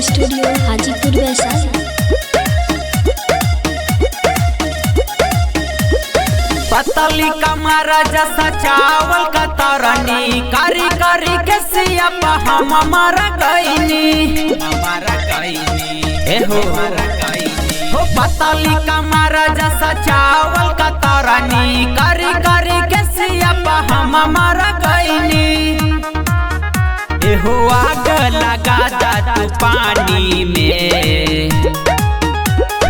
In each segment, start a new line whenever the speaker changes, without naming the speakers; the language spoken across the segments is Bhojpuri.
स्टूडियो हाजीपुर वैशाली।
पतली कमर जैसा चावल का तरनी करी करी के सियप हम मर गईनी हो पतली कमर जैसा चावल का तरनी करी करी के सियप हम मर गईनी। एहो आग लगा दा तू पानी में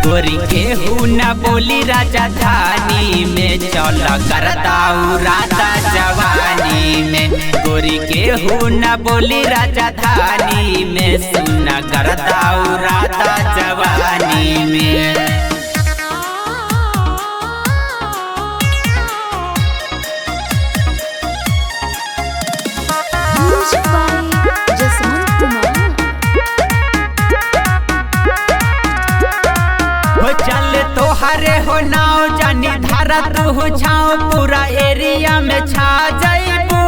गोरी केहू न बोली राजधानी में चल कर दाऊ राधा जवानी में गोरी केहू न बोली राजधानी में सुन कर दाऊ राधा जवानी में। चले तोहरे हो नाव जानी धारा तू हो छाओ पूरा एरिया में छा जाइबू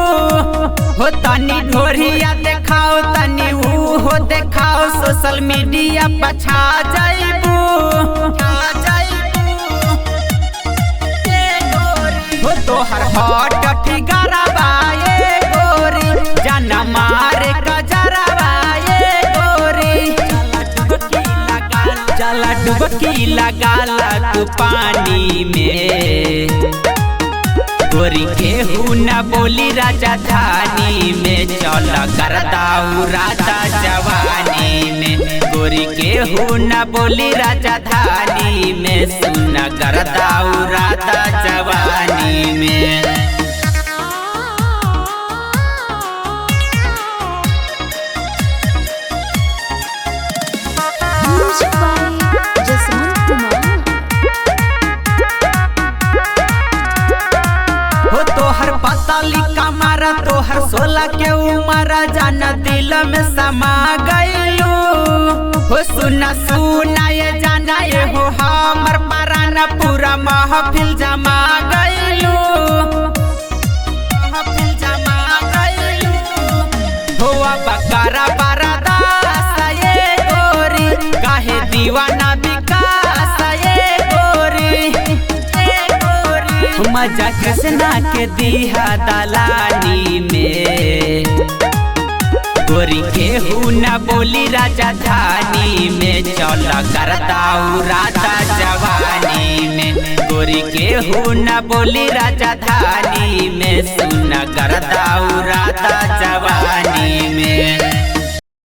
हो तनी ढोरिया देखाओ तनी ऊ हो देखाओ सोशल मीडिया पर छा जाइबू हो तोहर हॉट फिगरा बाए गोरी जाना मारे कजरा बाए गोरी चला डुबकी लगा तू पानी में गोरी केहू न बोली राजधानी में चल कर दाऊ राधा जवानी में गोरी केहू न बोली राजधानी में सुन कर दाऊ राधा जवानी में। तोहर पतली कमर तोहर 16 के उम्र जाना दिल में समा गइलू हो सुना सुना ये जाना ये हो हमर पराना पूरा महफिल जमा गइलू हो बकरा बरदास ये गोरी काहे दीवाना विकास ये गोरी मजा कृष्णा के दिहा दलानी में गोरी केहू न बोली राजधानी में चल कर दाऊ राधा जवानी में गोरी केहू न बोली राजधानी में सुन कर